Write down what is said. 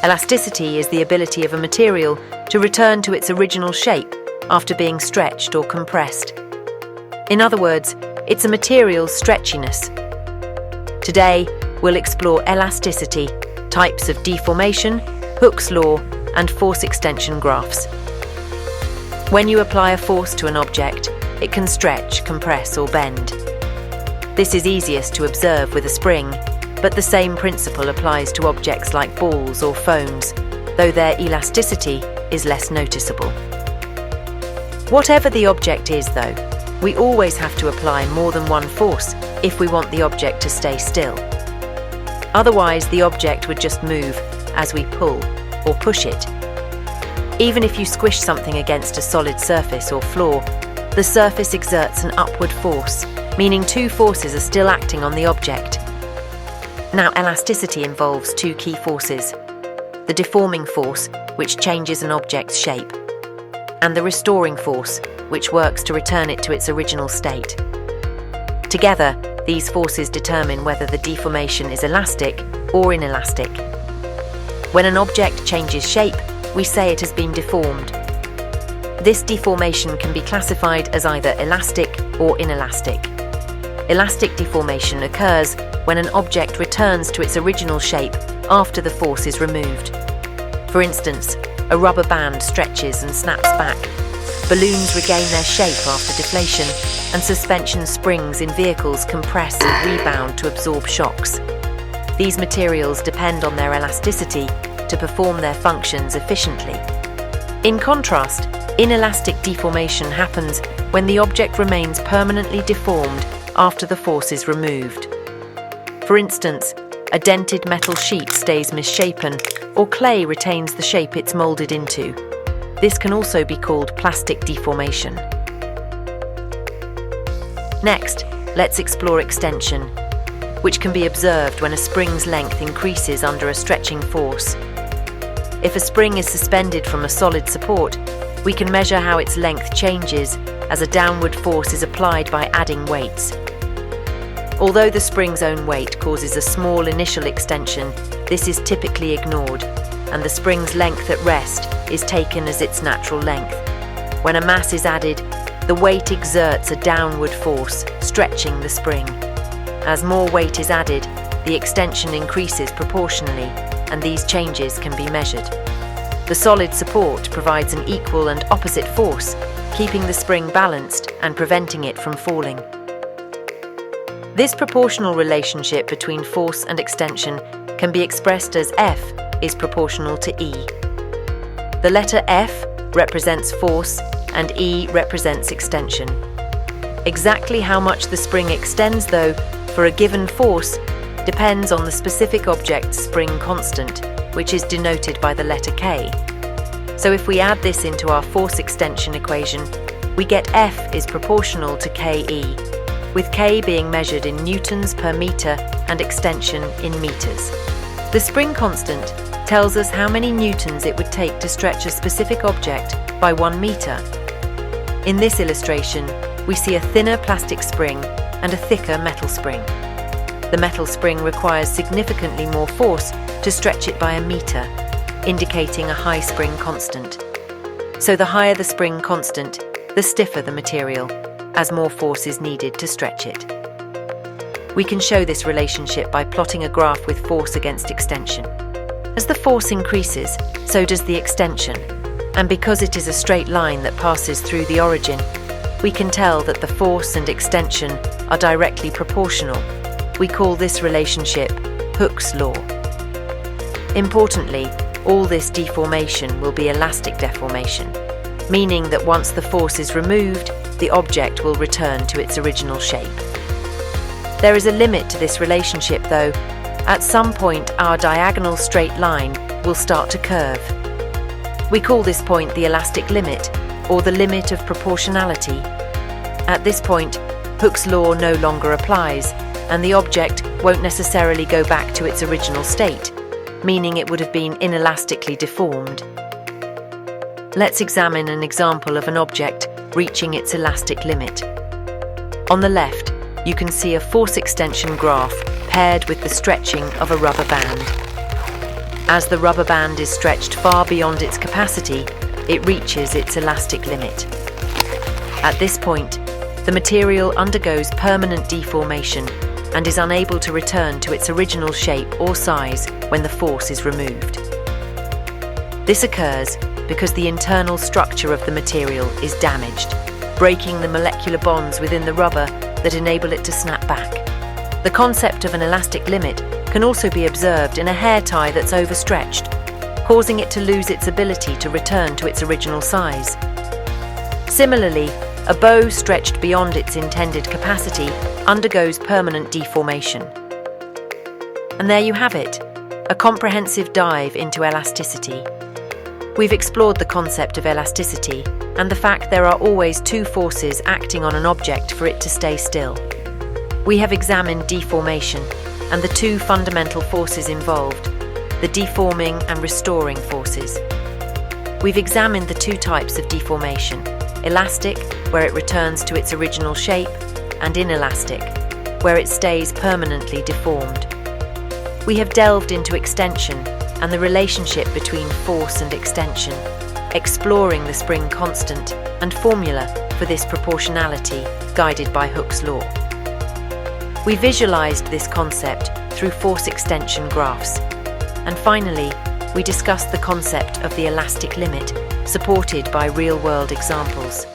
Elasticity is the ability of a material to return to its original shape after being stretched or compressed. In other words, it's a material's stretchiness. Today, we'll explore elasticity, types of deformation, Hooke's law, and force extension graphs. When you apply a force to an object, it can stretch, compress, or bend. This is easiest to observe with a spring, but the same principle applies to objects like balls or phones, though their elasticity is less noticeable. Whatever the object is, though, we always have to apply more than one force if we want the object to stay still. Otherwise, the object would just move as we pull or push it. Even if you squish something against a solid surface or floor, the surface exerts an upward force, meaning two forces are still acting on the object. Now, elasticity involves two key forces: the deforming force, which changes an object's shape, and the restoring force, which works to return it to its original state. Together, these forces determine whether the deformation is elastic or inelastic. When an object changes shape, we say it has been deformed. This deformation can be classified as either elastic or inelastic. Elastic deformation occurs when an object returns to its original shape after the force is removed. For instance, a rubber band stretches and snaps back. Balloons regain their shape after deflation, and suspension springs in vehicles compress and rebound to absorb shocks. These materials depend on their elasticity to perform their functions efficiently. In contrast, inelastic deformation happens when the object remains permanently deformed after the force is removed. For instance, a dented metal sheet stays misshapen, or clay retains the shape it's molded into. This can also be called plastic deformation. Next, let's explore extension, which can be observed when a spring's length increases under a stretching force. If a spring is suspended from a solid support, we can measure how its length changes as a downward force is applied by adding weights. Although the spring's own weight causes a small initial extension, this is typically ignored, and the spring's length at rest is taken as its natural length. When a mass is added, the weight exerts a downward force, stretching the spring. As more weight is added, the extension increases proportionally, and these changes can be measured. The solid support provides an equal and opposite force, keeping the spring balanced and preventing it from falling. This proportional relationship between force and extension can be expressed as F is proportional to E. The letter F represents force and E represents extension. Exactly how much the spring extends, though, for a given force depends on the specific object's spring constant, which is denoted by the letter K. So if we add this into our force extension equation, we get F is proportional to KE, with K being measured in newtons per meter and extension in meters. The spring constant tells us how many newtons it would take to stretch a specific object by 1 meter. In this illustration, we see a thinner plastic spring and a thicker metal spring. The metal spring requires significantly more force to stretch it by 1 meter, indicating a high spring constant. So the higher the spring constant, the stiffer the material, as more force is needed to stretch it. We can show this relationship by plotting a graph with force against extension. As the force increases, so does the extension, and because it is a straight line that passes through the origin, we can tell that the force and extension are directly proportional. We call this relationship Hooke's law. Importantly, all this deformation will be elastic deformation, meaning that once the force is removed, the object will return to its original shape. There is a limit to this relationship, though. At some point, our diagonal straight line will start to curve. We call this point the elastic limit, or the limit of proportionality. At this point, Hooke's law no longer applies, and the object won't necessarily go back to its original state, meaning it would have been inelastically deformed. Let's examine an example of an object reaching its elastic limit. On the left, you can see a force extension graph paired with the stretching of a rubber band. As the rubber band is stretched far beyond its capacity, it reaches its elastic limit. At this point, the material undergoes permanent deformation and is unable to return to its original shape or size when the force is removed. This occurs because the internal structure of the material is damaged, breaking the molecular bonds within the rubber that enable it to snap back. The concept of an elastic limit can also be observed in a hair tie that's overstretched, causing it to lose its ability to return to its original size. Similarly, a bow stretched beyond its intended capacity undergoes permanent deformation. And there you have it, a comprehensive dive into elasticity. We've explored the concept of elasticity and the fact there are always two forces acting on an object for it to stay still. We have examined deformation and the two fundamental forces involved, the deforming and restoring forces. We've examined the two types of deformation, elastic, where it returns to its original shape, and inelastic, where it stays permanently deformed. We have delved into extension and the relationship between force and extension, exploring the spring constant and formula for this proportionality guided by Hooke's law. We visualized this concept through force extension graphs. And finally, we discussed the concept of the elastic limit, supported by real-world examples.